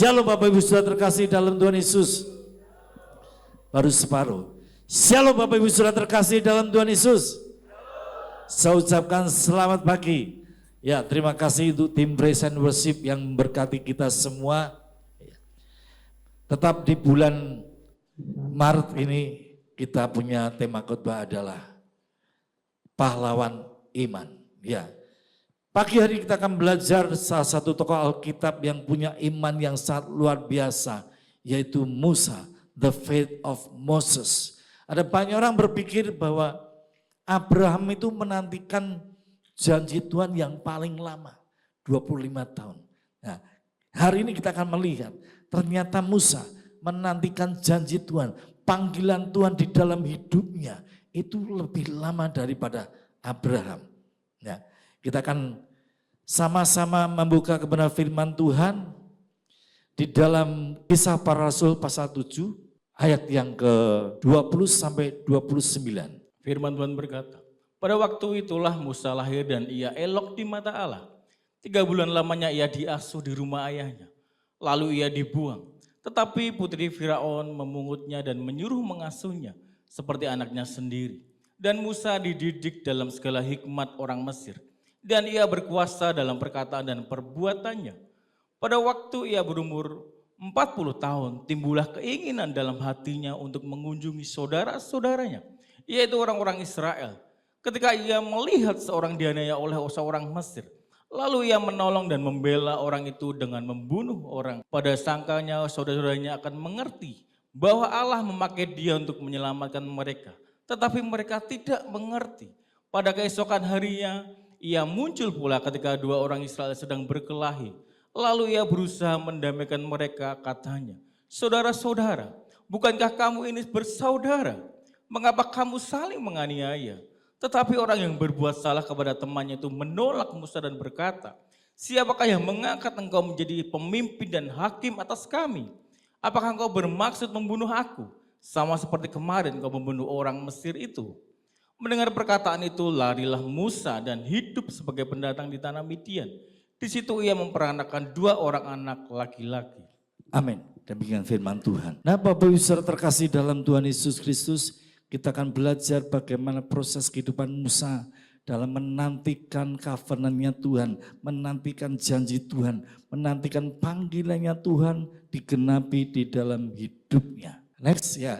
Shalom Bapak Ibu Saudara terkasih dalam Tuhan Yesus. Baru separuh. Shalom Bapak Ibu Saudara terkasih dalam Tuhan Yesus. Saya ucapkan selamat pagi. Ya, terima kasih untuk tim Praise and Worship yang memberkati kita semua. Tetap di bulan Maret ini kita punya tema khotbah adalah pahlawan iman. Ya. Pagi hari kita akan belajar salah satu tokoh Alkitab yang punya iman yang sangat luar biasa, yaitu Musa, the faith of Moses. Ada banyak orang berpikir bahwa Abraham itu menantikan janji Tuhan yang paling lama, 25 tahun. Nah, hari ini kita akan melihat ternyata Musa menantikan janji Tuhan, panggilan Tuhan di dalam hidupnya itu lebih lama daripada Abraham. Ya, kita akan sama-sama membuka kebenaran firman Tuhan di dalam Kisah Para Rasul pasal 7 ayat yang ke-20 sampai 29. Firman Tuhan berkata, pada waktu itulah Musa lahir dan ia elok di mata Allah. 3 bulan lamanya ia diasuh di rumah ayahnya. Lalu ia dibuang. Tetapi putri Firaun memungutnya dan menyuruh mengasuhnya seperti anaknya sendiri. Dan Musa dididik dalam segala hikmat orang Mesir. Dan ia berkuasa dalam perkataan dan perbuatannya. Pada waktu ia berumur 40 tahun, timbullah keinginan dalam hatinya untuk mengunjungi saudara-saudaranya, yaitu orang-orang Israel. Ketika ia melihat seorang dianiaya oleh seorang Mesir, lalu ia menolong dan membela orang itu dengan membunuh orang. Pada sangkanya saudara-saudaranya akan mengerti bahwa Allah memakai dia untuk menyelamatkan mereka. Tetapi mereka tidak mengerti. Pada keesokan harinya, ia muncul pula ketika 2 orang Israel sedang berkelahi. Lalu ia berusaha mendamaikan mereka, katanya, saudara-saudara, bukankah kamu ini bersaudara? Mengapa kamu saling menganiaya? Tetapi orang yang berbuat salah kepada temannya itu menolak Musa dan berkata, siapakah yang mengangkat engkau menjadi pemimpin dan hakim atas kami? Apakah engkau bermaksud membunuh aku? Sama seperti kemarin engkau membunuh orang Mesir itu. Mendengar perkataan itu, larilah Musa dan hidup sebagai pendatang di tanah Midian. Di situ ia memperanakan 2 orang anak laki-laki. Amin. Demikian firman Tuhan. Nah, Bapak Ibu Saudara terkasih dalam Tuhan Yesus Kristus, kita akan belajar bagaimana proses kehidupan Musa dalam menantikan covenant-nya Tuhan, menantikan janji Tuhan, menantikan panggilannya Tuhan digenapi di dalam hidupnya. Next ya,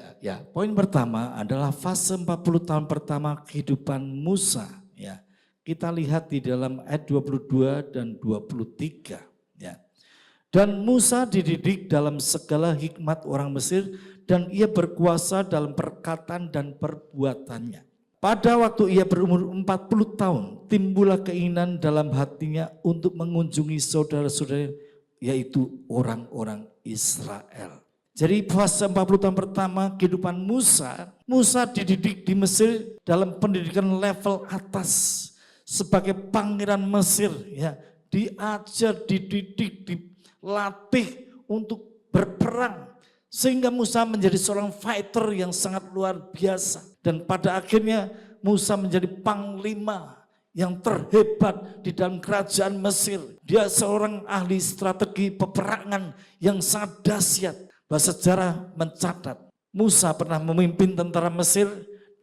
poin pertama adalah fase 40 tahun pertama kehidupan Musa. Ya, kita lihat di dalam ayat 22 dan 23. Ya. Dan Musa dididik dalam segala hikmat orang Mesir dan ia berkuasa dalam perkataan dan perbuatannya. Pada waktu ia berumur 40 tahun, timbullah keinginan dalam hatinya untuk mengunjungi saudara-saudara, yaitu orang-orang Israel. Jadi fase 40 tahun pertama kehidupan Musa dididik di Mesir dalam pendidikan level atas sebagai pangeran Mesir, ya, diajar, dididik, dilatih untuk berperang sehingga Musa menjadi seorang fighter yang sangat luar biasa dan pada akhirnya Musa menjadi panglima yang terhebat di dalam kerajaan Mesir. Dia seorang ahli strategi peperangan yang sangat dahsyat. Bahasa sejarah mencatat Musa pernah memimpin tentara Mesir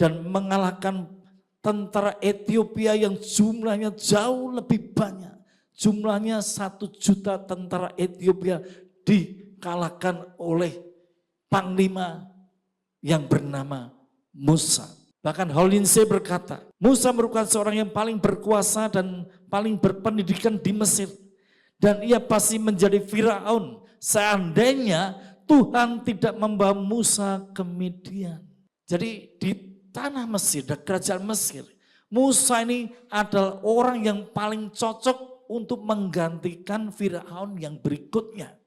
dan mengalahkan tentara Ethiopia yang jumlahnya jauh lebih banyak. Jumlahnya 1 juta tentara Ethiopia dikalahkan oleh panglima yang bernama Musa. Bahkan Holinse berkata, Musa merupakan seorang yang paling berkuasa dan paling berpendidikan di Mesir. Dan ia pasti menjadi Firaun seandainya Tuhan tidak membawa Musa ke Midian. Jadi di tanah Mesir, dan kerajaan Mesir, Musa ini adalah orang yang paling cocok untuk menggantikan Firaun yang berikutnya.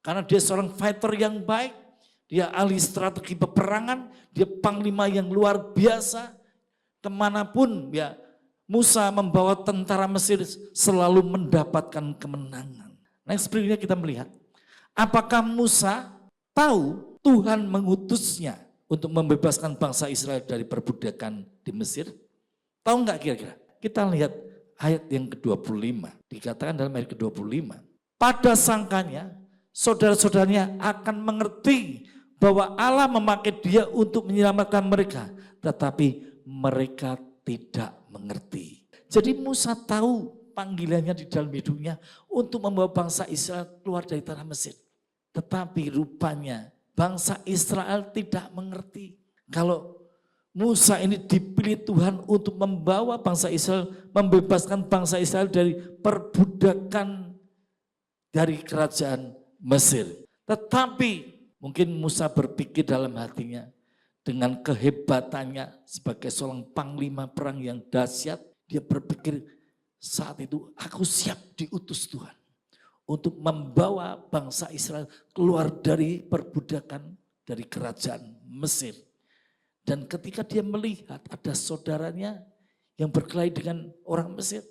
Karena dia seorang fighter yang baik, dia ahli strategi peperangan, dia panglima yang luar biasa. Kemanapun ya Musa membawa tentara Mesir selalu mendapatkan kemenangan. Next berikutnya kita melihat. Apakah Musa tahu Tuhan mengutusnya untuk membebaskan bangsa Israel dari perbudakan di Mesir? Tahu enggak kira-kira? Kita lihat ayat yang ke-25. Dikatakan dalam ayat ke-25. Pada sangkanya saudara-saudaranya akan mengerti bahwa Allah memakai dia untuk menyelamatkan mereka. Tetapi mereka tidak mengerti. Jadi Musa tahu panggilannya di dalam hidupnya untuk membawa bangsa Israel keluar dari tanah Mesir. Tetapi rupanya bangsa Israel tidak mengerti. Kalau Musa ini dipilih Tuhan untuk membawa bangsa Israel, membebaskan bangsa Israel dari perbudakan dari kerajaan Mesir. Tetapi mungkin Musa berpikir dalam hatinya, dengan kehebatannya sebagai seorang panglima perang yang dahsyat, dia berpikir saat itu aku siap diutus Tuhan untuk membawa bangsa Israel keluar dari perbudakan dari kerajaan Mesir. Dan ketika dia melihat ada saudaranya yang berkelahi dengan orang Mesir,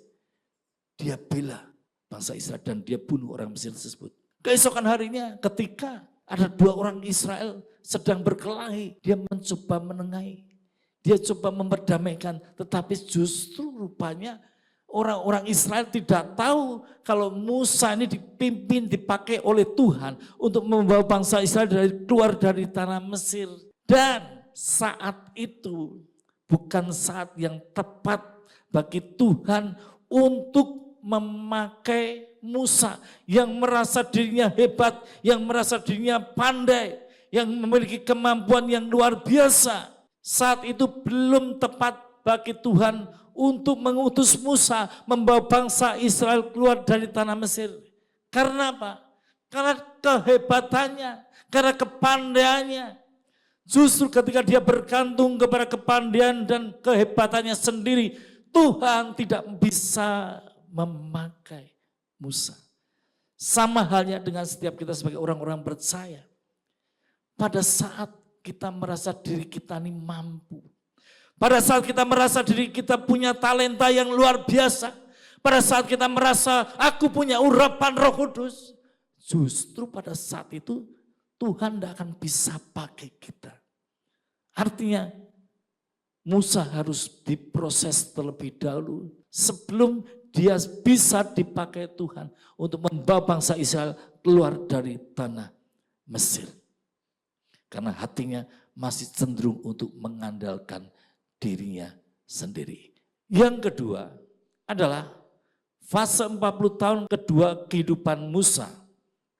dia bela bangsa Israel dan dia bunuh orang Mesir tersebut. Keesokan harinya ketika ada dua orang Israel sedang berkelahi, dia mencoba menengahi, dia coba memperdamaikan, tetapi justru rupanya orang-orang Israel tidak tahu kalau Musa ini dipimpin, dipakai oleh Tuhan untuk membawa bangsa Israel keluar dari tanah Mesir. Dan saat itu bukan saat yang tepat bagi Tuhan untuk memakai Musa yang merasa dirinya hebat, yang merasa dirinya pandai, yang memiliki kemampuan yang luar biasa. Saat itu belum tepat bagi Tuhan untuk mengutus Musa membawa bangsa Israel keluar dari tanah Mesir. Karena apa? Karena kehebatannya, karena kepandaiannya. Justru ketika dia bergantung kepada kepandaian dan kehebatannya sendiri, Tuhan tidak bisa memakai Musa. Sama halnya dengan setiap kita sebagai orang-orang percaya. Pada saat kita merasa diri kita ini mampu. Pada saat kita merasa diri kita punya talenta yang luar biasa. Pada saat kita merasa aku punya urapan Roh Kudus. Justru pada saat itu Tuhan tidak akan bisa pakai kita. Artinya Musa harus diproses terlebih dahulu sebelum dia bisa dipakai Tuhan untuk membawa bangsa Israel keluar dari tanah Mesir. Karena hatinya masih cenderung untuk mengandalkan dirinya sendiri. Yang kedua adalah fase 40 tahun kedua kehidupan Musa.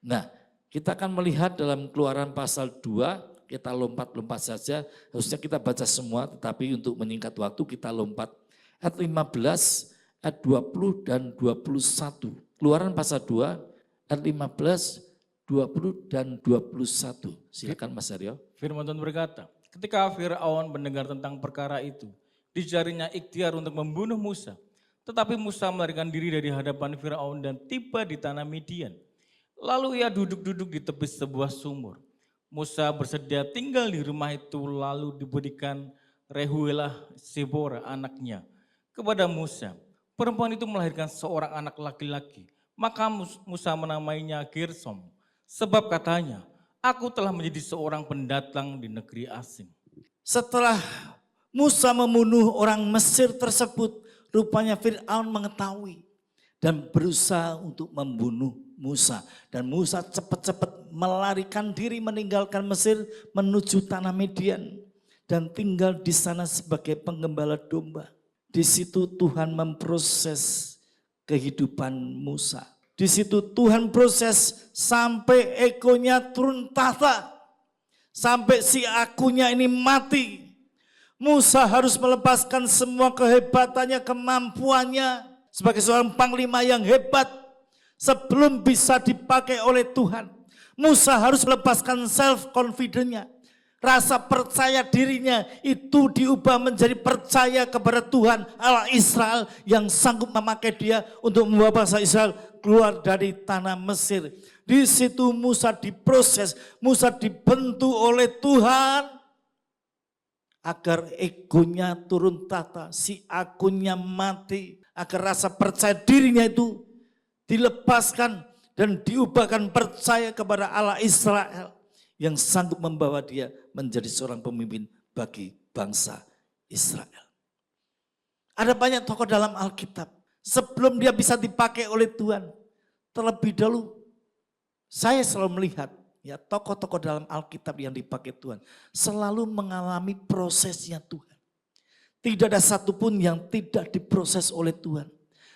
Nah, kita akan melihat dalam Keluaran pasal 2, kita lompat-lompat saja. Harusnya kita baca semua, tetapi untuk menyingkat waktu kita lompat. Ayat 15, ayat 20 dan 21. Keluaran pasal 2, ayat 15, 20 dan 21. Silakan Mas Aryo. Firman Tuhan berkata, ketika Firaun mendengar tentang perkara itu, dijarinya ikhtiar untuk membunuh Musa. Tetapi Musa melarikan diri dari hadapan Firaun dan tiba di tanah Midian. Lalu ia duduk-duduk di tepi sebuah sumur. Musa bersedia tinggal di rumah itu, lalu diberikan Rehuelah Zebora anaknya kepada Musa. Perempuan itu melahirkan seorang anak laki-laki. Maka Musa menamainya Gersom. Sebab katanya, aku telah menjadi seorang pendatang di negeri asing. Setelah Musa membunuh orang Mesir tersebut, rupanya Firaun mengetahui dan berusaha untuk membunuh Musa. Dan Musa cepat-cepat melarikan diri meninggalkan Mesir menuju tanah Midian dan tinggal di sana sebagai penggembala domba. Di situ Tuhan memproses kehidupan Musa. Di situ Tuhan proses sampai egonya turun tahta. Sampai si akunya ini mati. Musa harus melepaskan semua kehebatannya, kemampuannya sebagai seorang panglima yang hebat sebelum bisa dipakai oleh Tuhan. Musa harus melepaskan self-confidence-nya. Rasa percaya dirinya itu diubah menjadi percaya kepada Tuhan Allah Israel yang sanggup memakai dia untuk membawa bangsa Israel keluar dari tanah Mesir. Di situ Musa diproses, Musa dibentuk oleh Tuhan agar egonya turun tahta, si akunnya mati, agar rasa percaya dirinya itu dilepaskan dan diubahkan percaya kepada Allah Israel yang sanggup membawa dia menjadi seorang pemimpin bagi bangsa Israel. Ada banyak tokoh dalam Alkitab sebelum dia bisa dipakai oleh Tuhan, terlebih dahulu Saya selalu melihat ya tokoh-tokoh dalam Alkitab yang dipakai Tuhan selalu mengalami prosesnya Tuhan. Tidak ada satupun yang tidak diproses oleh Tuhan.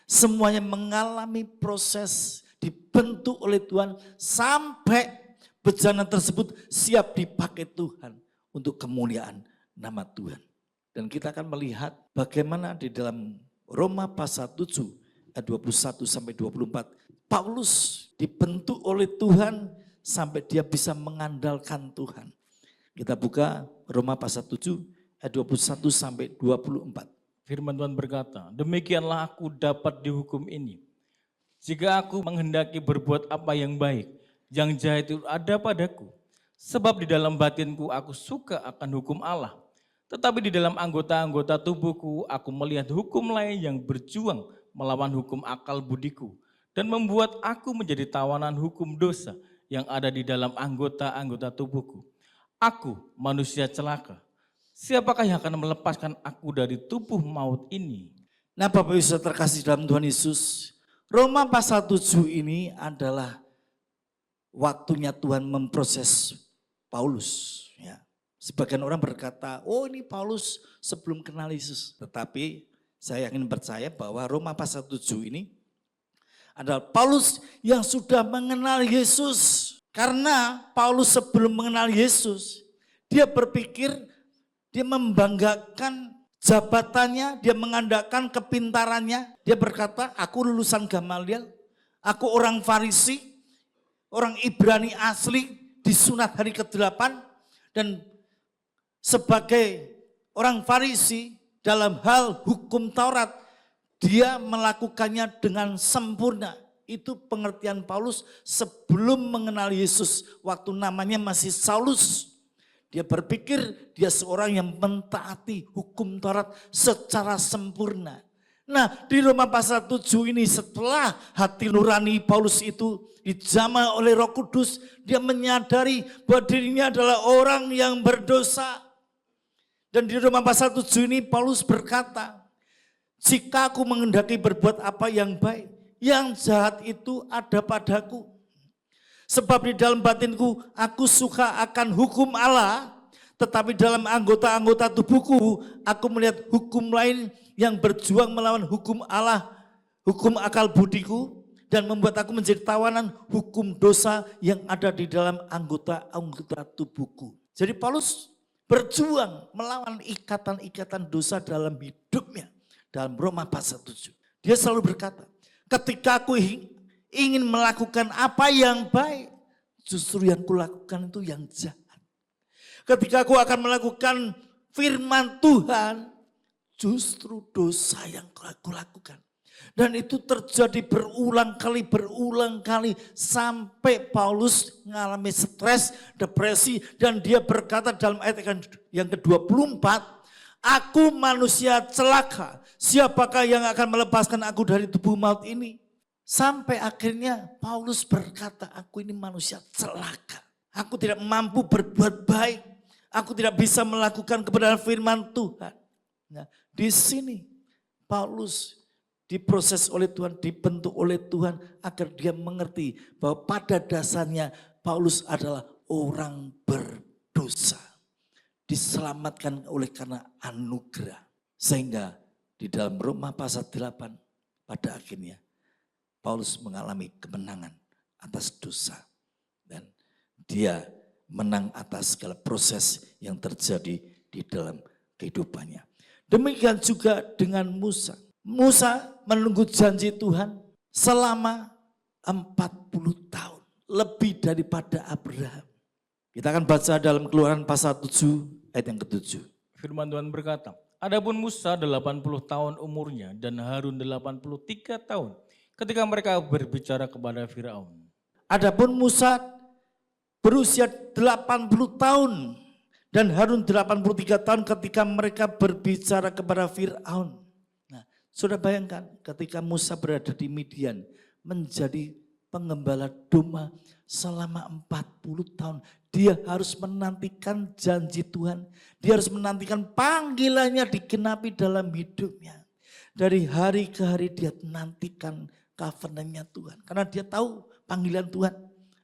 Semuanya mengalami proses, dibentuk oleh Tuhan sampai bejana tersebut siap dipakai Tuhan untuk kemuliaan nama Tuhan. Dan kita akan melihat bagaimana di dalam Roma pasal 7 ayat 21 sampai 24. Paulus dibentuk oleh Tuhan sampai dia bisa mengandalkan Tuhan. Kita buka Roma pasal 7 ayat 21 sampai 24. Firman Tuhan berkata, demikianlah aku dapat dihukum ini. Jika aku menghendaki berbuat apa yang baik, yang jahat itu ada padaku. Sebab di dalam batinku aku suka akan hukum Allah. Tetapi di dalam anggota-anggota tubuhku aku melihat hukum lain yang berjuang melawan hukum akal budiku. Dan membuat aku menjadi tawanan hukum dosa yang ada di dalam anggota-anggota tubuhku. Aku manusia celaka. Siapakah yang akan melepaskan aku dari tubuh maut ini? Nah Bapak Ibu Saudara terkasih dalam Tuhan Yesus, Roma pasal 7 ini adalah waktunya Tuhan memproses Paulus. Ya. Sebagian orang berkata, oh ini Paulus sebelum kenal Yesus. Tetapi saya yakin percaya bahwa Roma pasal 7 ini adalah Paulus yang sudah mengenal Yesus. Karena Paulus sebelum mengenal Yesus, dia berpikir, dia membanggakan jabatannya, dia mengandalkan kepintarannya. Dia berkata, aku lulusan Gamaliel, aku orang Farisi, orang Ibrani asli, disunat hari ke-8. Dan sebagai orang Farisi dalam hal hukum Taurat, dia melakukannya dengan sempurna. Itu pengertian Paulus sebelum mengenal Yesus, waktu namanya masih Saulus. Dia berpikir dia seorang yang mentaati hukum Taurat secara sempurna. Nah di Roma pasal 7 ini setelah hati nurani Paulus itu dijamah oleh Roh Kudus, dia menyadari bahwa dirinya adalah orang yang berdosa. Dan di Roma pasal 7 ini Paulus berkata, jika aku menghendaki berbuat apa yang baik, yang jahat itu ada padaku. Sebab di dalam batinku aku suka akan hukum Allah, tetapi dalam anggota-anggota tubuhku aku melihat hukum lain yang berjuang melawan hukum Allah, hukum akal budiku, dan membuat aku menjadi tawanan hukum dosa yang ada di dalam anggota-anggota tubuhku. Jadi Paulus berjuang melawan ikatan-ikatan dosa dalam hidupnya. Dalam Roma pasal 7. Dia selalu berkata, ketika aku ingin melakukan apa yang baik, justru yang kulakukan itu yang jahat. Ketika aku akan melakukan firman Tuhan, justru dosa yang aku lakukan. Dan itu terjadi berulang kali sampai Paulus mengalami stres, depresi, dan dia berkata dalam ayat yang ke-24, aku manusia celaka, siapakah yang akan melepaskan aku dari tubuh maut ini? Sampai akhirnya Paulus berkata, aku ini manusia celaka. Aku tidak mampu berbuat baik. Aku tidak bisa melakukan kebenaran firman Tuhan. Nah, di sini Paulus diproses oleh Tuhan, dibentuk oleh Tuhan agar dia mengerti bahwa pada dasarnya Paulus adalah orang berdosa. Diselamatkan oleh karena anugerah. Sehingga di dalam Roma pasal 8 pada akhirnya Paulus mengalami kemenangan atas dosa. Dan dia menang atas segala proses yang terjadi di dalam kehidupannya. Demikian juga dengan Musa. Musa menunggu janji Tuhan selama 40 tahun. Lebih daripada Abraham. Kita akan baca dalam Keluaran pasal 7 ayat yang ke-7. Firman Tuhan berkata, adapun Musa 80 tahun umurnya dan Harun 83 tahun ketika mereka berbicara kepada Firaun. Adapun Musa berusia 80 tahun dan Harun 83 tahun ketika mereka berbicara kepada Firaun. Nah, sudah bayangkan ketika Musa berada di Midian menjadi penggembala domba selama 40 tahun. Dia harus menantikan janji Tuhan. Dia harus menantikan panggilannya digenapi dalam hidupnya. Dari hari ke hari dia menantikan covenant-nya Tuhan. Karena dia tahu panggilan Tuhan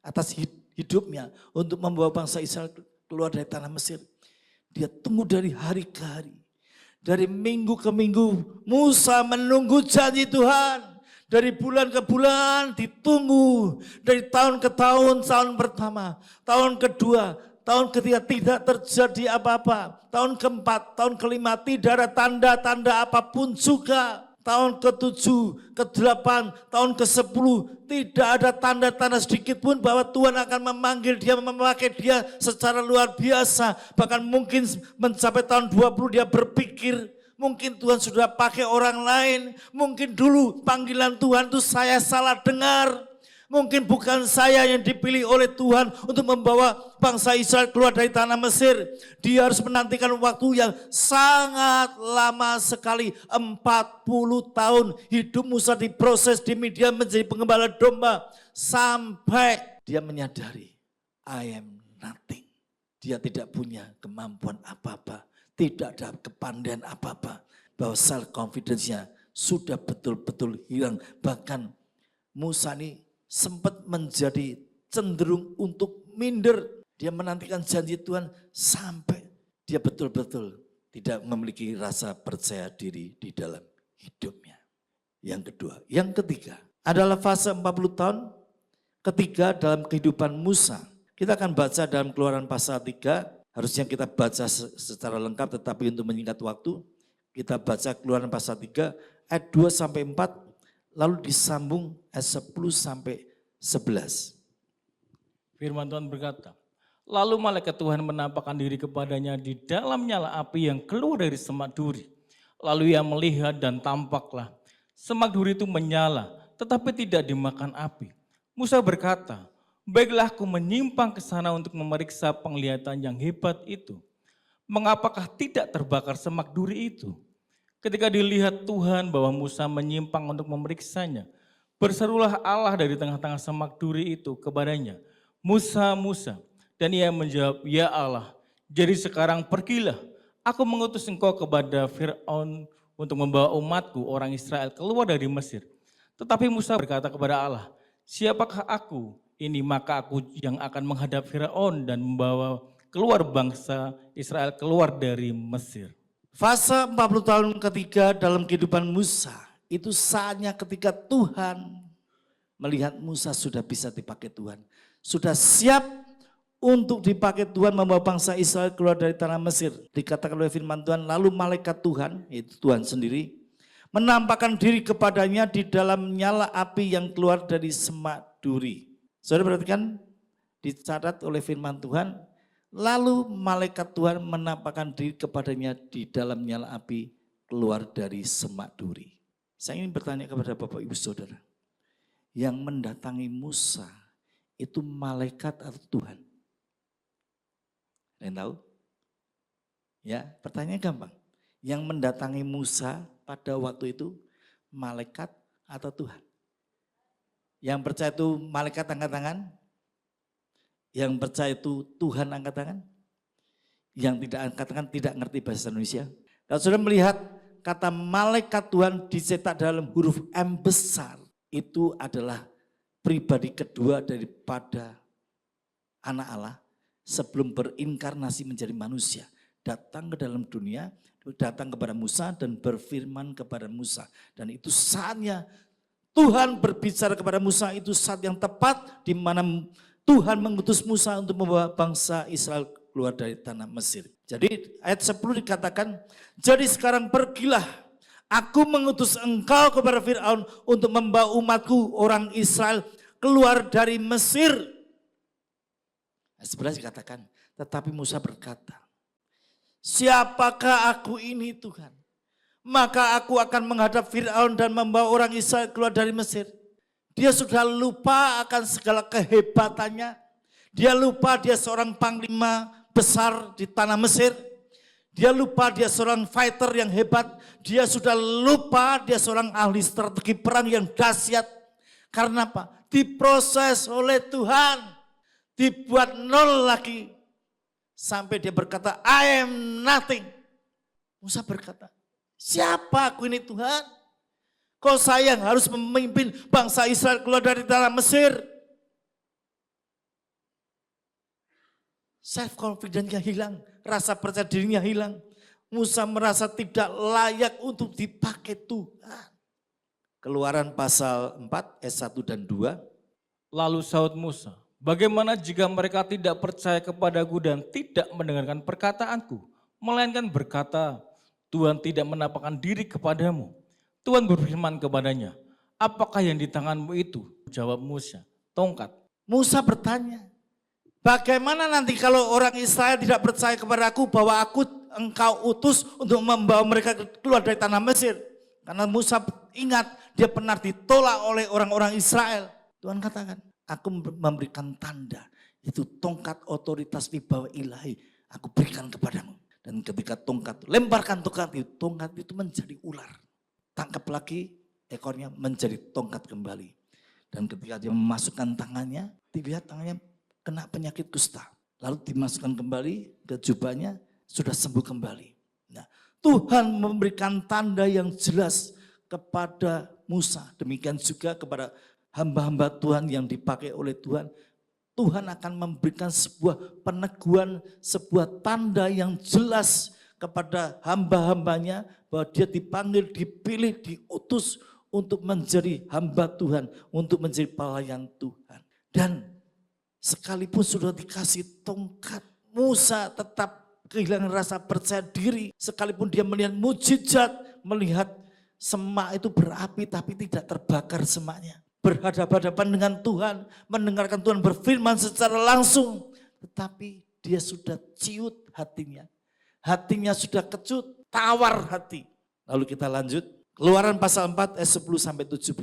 atas hidupnya untuk membawa bangsa Israel keluar dari tanah Mesir. Dia tunggu dari hari ke hari. Dari minggu ke minggu, Musa menunggu janji Tuhan. Dari bulan ke bulan ditunggu. Dari tahun ke tahun, tahun pertama, tahun kedua, tahun ketiga tidak terjadi apa-apa. Tahun keempat, tahun kelima tidak ada tanda-tanda apapun juga. Tahun ke-7, ke-8, tahun ke-10 tidak ada tanda-tanda sedikit pun bahwa Tuhan akan memanggil dia, memakai dia secara luar biasa. Bahkan mungkin mencapai tahun 20 dia berpikir mungkin Tuhan sudah pakai orang lain. Mungkin dulu panggilan Tuhan itu saya salah dengar. Mungkin bukan saya yang dipilih oleh Tuhan untuk membawa bangsa Israel keluar dari tanah Mesir. Dia harus menantikan waktu yang sangat lama sekali. 40 tahun hidup Musa diproses di Midian menjadi penggembala domba. Sampai dia menyadari, I am nothing. Dia tidak punya kemampuan apa-apa. Tidak ada kepandaian apa-apa. Bahwa self confidence-nya sudah betul-betul hilang. Bahkan Musa ini sempat menjadi cenderung untuk minder. Dia menantikan janji Tuhan sampai dia betul-betul tidak memiliki rasa percaya diri di dalam hidupnya. Yang kedua, yang ketiga adalah fase 40 tahun ketiga dalam kehidupan Musa. Kita akan baca dalam Keluaran pasal 3, harusnya kita baca secara lengkap tetapi untuk menyingkat waktu, kita baca Keluaran pasal 3 ayat 2 sampai 4. Lalu disambung ayat 10 sampai 11. Firman Tuhan berkata, lalu malaikat Tuhan menampakkan diri kepadanya di dalam nyala api yang keluar dari semak duri. Lalu ia melihat dan tampaklah semak duri itu menyala tetapi tidak dimakan api. Musa berkata, baiklah aku menyimpang ke sana untuk memeriksa penglihatan yang hebat itu. Mengapakah tidak terbakar semak duri itu? Ketika dilihat Tuhan bahwa Musa menyimpang untuk memeriksanya, berserulah Allah dari tengah-tengah semak duri itu kepadanya, Musa, Musa. Dan ia menjawab, ya Allah, jadi sekarang pergilah, aku mengutus engkau kepada Fir'aun untuk membawa umatku, orang Israel, keluar dari Mesir. Tetapi Musa berkata kepada Allah, siapakah aku ini, maka aku yang akan menghadap Fir'aun dan membawa keluar bangsa Israel keluar dari Mesir. Fase 40 tahun ketiga dalam kehidupan Musa, itu saatnya ketika Tuhan melihat Musa sudah bisa dipakai Tuhan. Sudah siap untuk dipakai Tuhan membawa bangsa Israel keluar dari tanah Mesir. Dikatakan oleh firman Tuhan, lalu malaikat Tuhan, yaitu Tuhan sendiri, menampakkan diri kepadanya di dalam nyala api yang keluar dari semak duri. Saudara perhatikan, dicatat oleh firman Tuhan, lalu malaikat Tuhan menampakkan diri kepadanya di dalam nyala api keluar dari semak duri. Saya ingin bertanya kepada Bapak Ibu Saudara, yang mendatangi Musa itu malaikat atau Tuhan? Ada yang tahu? Ya, pertanyaan gampang. Yang mendatangi Musa pada waktu itu malaikat atau Tuhan? Yang percaya itu malaikat angkat tangan? Yang percaya itu Tuhan angkat tangan? Yang tidak angkat tangan tidak ngerti bahasa Indonesia. Kalau saudara melihat kata malaikat Tuhan dicetak dalam huruf M besar, itu adalah pribadi kedua daripada anak Allah sebelum berinkarnasi menjadi manusia. Datang ke dalam dunia, datang kepada Musa dan berfirman kepada Musa. Dan itu saatnya Tuhan berbicara kepada Musa, itu saat yang tepat di mana Tuhan mengutus Musa untuk membawa bangsa Israel keluar dari tanah Mesir. Jadi ayat 10 dikatakan, jadi sekarang pergilah, aku mengutus engkau kepada Fir'aun untuk membawa umatku orang Israel keluar dari Mesir. Ayat 11 dikatakan, tetapi Musa berkata, siapakah aku ini Tuhan? Maka aku akan menghadap Fir'aun dan membawa orang Israel keluar dari Mesir. Dia sudah lupa akan segala kehebatannya. Dia lupa dia seorang panglima besar di tanah Mesir. Dia lupa dia seorang fighter yang hebat. Dia sudah lupa dia seorang ahli strategi perang yang dahsyat. Karena apa? Diproses oleh Tuhan. Dibuat nol lagi. Sampai dia berkata, I am nothing. Musa berkata, siapa aku ini Tuhan? Kau saya yang harus memimpin bangsa Israel keluar dari tanah Mesir. Self confidence-nya hilang, rasa percaya dirinya hilang. Musa merasa tidak layak untuk dipakai Tuhan. Keluaran pasal 4 ayat 1 dan 2. Lalu sahut Musa, bagaimana jika mereka tidak percaya kepadaku dan tidak mendengarkan perkataanku, melainkan berkata, Tuhan tidak menampakkan diri kepadamu. Tuhan berfirman kepadanya, apakah yang di tanganmu itu? Jawab Musa, tongkat. Musa bertanya, bagaimana nanti kalau orang Israel tidak percaya kepadaku bahwa engkau utus untuk membawa mereka keluar dari tanah Mesir. Karena Musa ingat dia pernah ditolak oleh orang-orang Israel. Tuhan katakan, aku memberikan tanda, itu tongkat otoritas wibawa ilahi, aku berikan kepadamu. Dan ketika lemparkan tongkat itu menjadi ular. Tangkap lagi ekornya menjadi tongkat kembali. Dan ketika dia memasukkan tangannya, dilihat tangannya kena penyakit kusta. Lalu dimasukkan kembali ke jubahnya, sudah sembuh kembali. Nah, Tuhan memberikan tanda yang jelas kepada Musa. Demikian juga kepada hamba-hamba Tuhan yang dipakai oleh Tuhan. Tuhan akan memberikan sebuah peneguhan, sebuah tanda yang jelas kepada hamba-hambanya bahwa dia dipanggil, dipilih, diutus untuk menjadi hamba Tuhan, untuk menjadi pelayan Tuhan. Dan sekalipun sudah dikasih tongkat, Musa tetap kehilangan rasa percaya diri. Sekalipun dia melihat mujizat, melihat semak itu berapi tapi tidak terbakar semaknya. Berhadapan-hadapan dengan Tuhan, mendengarkan Tuhan berfirman secara langsung. Tetapi dia sudah ciut hatinya. Hatinya sudah kecut, tawar hati. Lalu kita lanjut. Keluaran pasal 4 ayat 10 sampai 17.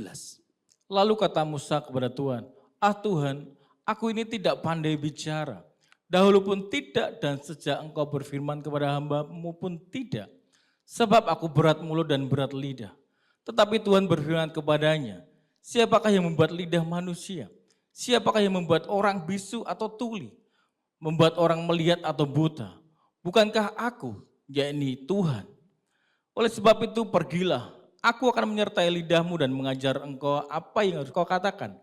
Lalu kata Musa kepada Tuhan, Tuhan, aku ini tidak pandai bicara. Dahulu pun tidak dan sejak engkau berfirman kepada hamba-Mu pun tidak. Sebab aku berat mulut dan berat lidah. Tetapi Tuhan berfirman kepadanya, siapakah yang membuat lidah manusia? Siapakah yang membuat orang bisu atau tuli? Membuat orang melihat atau buta? Bukankah aku, yakni Tuhan? Oleh sebab itu pergilah, aku akan menyertai lidahmu dan mengajar engkau apa yang harus kau katakan.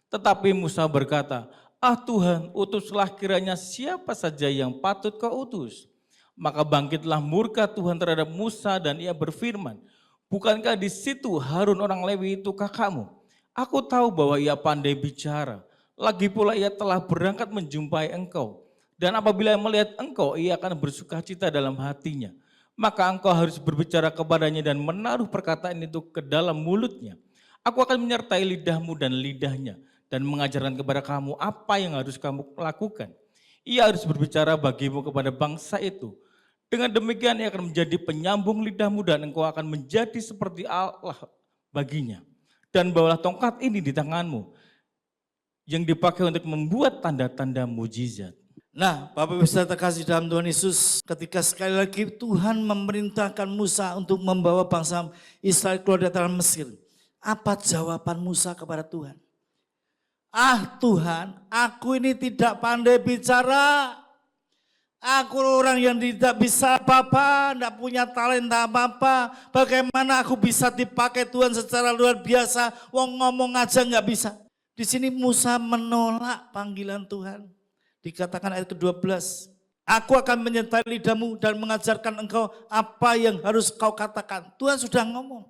Tetapi Musa berkata, Tuhan, utuslah kiranya siapa saja yang patut kau utus. Maka bangkitlah murka Tuhan terhadap Musa dan ia berfirman, bukankah di situ Harun orang Lewi itu kakakmu? Aku tahu bahwa ia pandai bicara. Lagi pula ia telah berangkat menjumpai engkau. Dan apabila melihat engkau, ia akan bersukacita dalam hatinya. Maka engkau harus berbicara kepadanya dan menaruh perkataan itu ke dalam mulutnya. Aku akan menyertai lidahmu dan lidahnya dan mengajarkan kepada kamu apa yang harus kamu lakukan. Ia harus berbicara bagimu kepada bangsa itu. Dengan demikian ia akan menjadi penyambung lidahmu dan engkau akan menjadi seperti Allah baginya. Dan bawalah tongkat ini di tanganmu yang dipakai untuk membuat tanda-tanda mujizat. Nah, Bapak Ibu saudara terkasih dalam Tuhan Yesus, ketika sekali lagi Tuhan memerintahkan Musa untuk membawa bangsa Israel keluar dari tanah Mesir, apa jawaban Musa kepada Tuhan? Tuhan, aku ini tidak pandai bicara. Aku orang yang tidak bisa apa-apa, tidak punya talenta apa-apa. Bagaimana aku bisa dipakai Tuhan secara luar biasa? Wong ngomong aja nggak bisa. Di sini Musa menolak panggilan Tuhan. Dikatakan ayat ke-12, aku akan menyertai lidahmu dan mengajarkan engkau apa yang harus kau katakan. Tuhan sudah ngomong,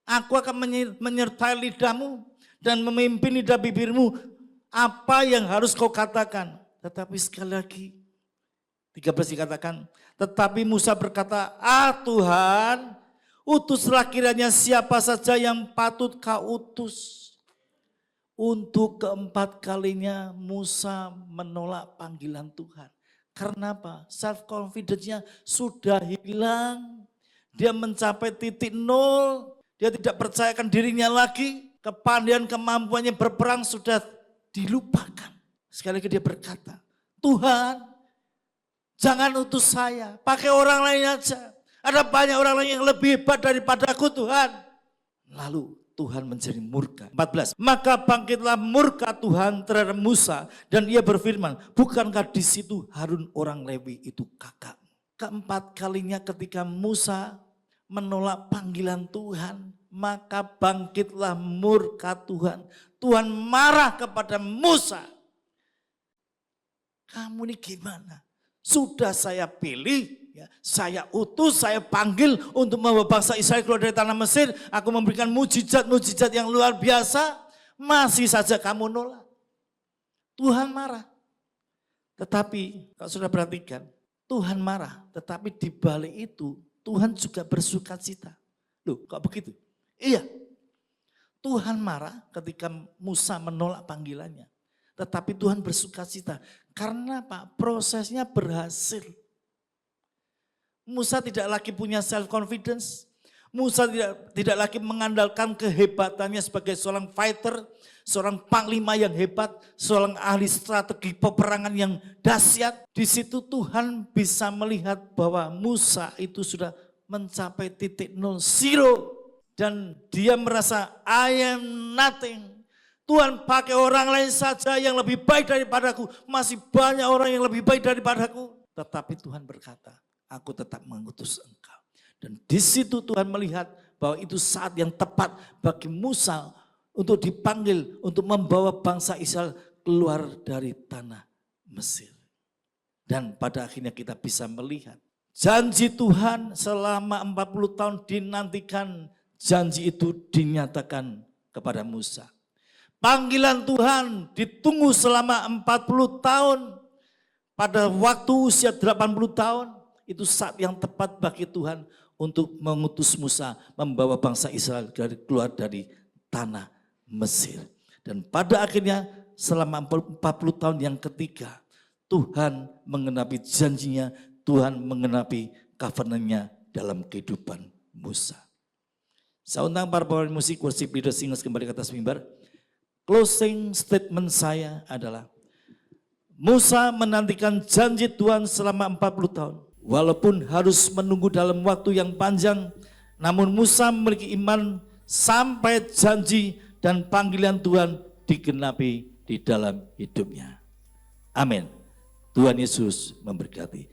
aku akan menyertai lidahmu dan memimpin lidah bibirmu apa yang harus kau katakan. Tetapi sekali lagi, 13 dikatakan, tetapi Musa berkata, Tuhan, utuslah kiranya siapa saja yang patut kau utus. Untuk keempat kalinya Musa menolak panggilan Tuhan. Karena apa? Self confidence-nya sudah hilang. Dia mencapai titik nol. Dia tidak percayakan dirinya lagi. Kepandaian kemampuannya berperang sudah dilupakan. Sekali lagi dia berkata, Tuhan, jangan utus saya. Pakai orang lain aja. Ada banyak orang lain yang lebih hebat daripadaku Tuhan. Lalu Tuhan menjadi murka. 14. Maka bangkitlah murka Tuhan terhadap Musa dan ia berfirman, bukankah di situ Harun orang Lewi itu kakak? Keempat kalinya ketika Musa menolak panggilan Tuhan, maka bangkitlah murka Tuhan. Tuhan marah kepada Musa. kamu ini gimana? Sudah saya pilih, ya, saya utus, saya panggil untuk membawa bangsa Israel keluar dari tanah Mesir. Aku memberikan mujizat-mujizat yang luar biasa. Masih saja kamu nolak. Tuhan marah. Tetapi kalau sudah perhatikan, Tuhan marah. Tetapi di balik itu Tuhan juga bersuka cita. Loh kok begitu? Iya. Tuhan marah ketika Musa menolak panggilannya. Tetapi Tuhan bersuka cita. Karena Pak, prosesnya berhasil. Musa tidak lagi punya self confidence. Musa tidak lagi mengandalkan kehebatannya sebagai seorang fighter, seorang panglima yang hebat, seorang ahli strategi peperangan yang dahsyat. Di situ Tuhan bisa melihat bahwa Musa itu sudah mencapai titik 0, dan dia merasa I am nothing. Tuhan pakai orang lain saja yang lebih baik daripadaku. Masih banyak orang yang lebih baik daripadaku. Tetapi Tuhan berkata, aku tetap mengutus engkau. Dan di situ Tuhan melihat bahwa itu saat yang tepat bagi Musa untuk dipanggil untuk membawa bangsa Israel keluar dari tanah Mesir. Dan pada akhirnya kita bisa melihat janji Tuhan selama 40 tahun dinantikan, janji itu dinyatakan kepada Musa. Panggilan Tuhan ditunggu selama 40 tahun. Pada waktu usia 80 tahun, itu saat yang tepat bagi Tuhan untuk mengutus Musa membawa bangsa Israel keluar dari tanah Mesir. Dan pada akhirnya selama 40 tahun yang ketiga, Tuhan mengenapi janjinya, Tuhan mengenapi covenant-nya dalam kehidupan Musa. Saya undang para pemain musik, worship leader, singers kembali ke atas mimbar. Closing statement saya adalah, Musa menantikan janji Tuhan selama 40 tahun. Walaupun harus menunggu dalam waktu yang panjang, namun Musa memiliki iman sampai janji dan panggilan Tuhan digenapi di dalam hidupnya. Amin. Tuhan Yesus memberkati.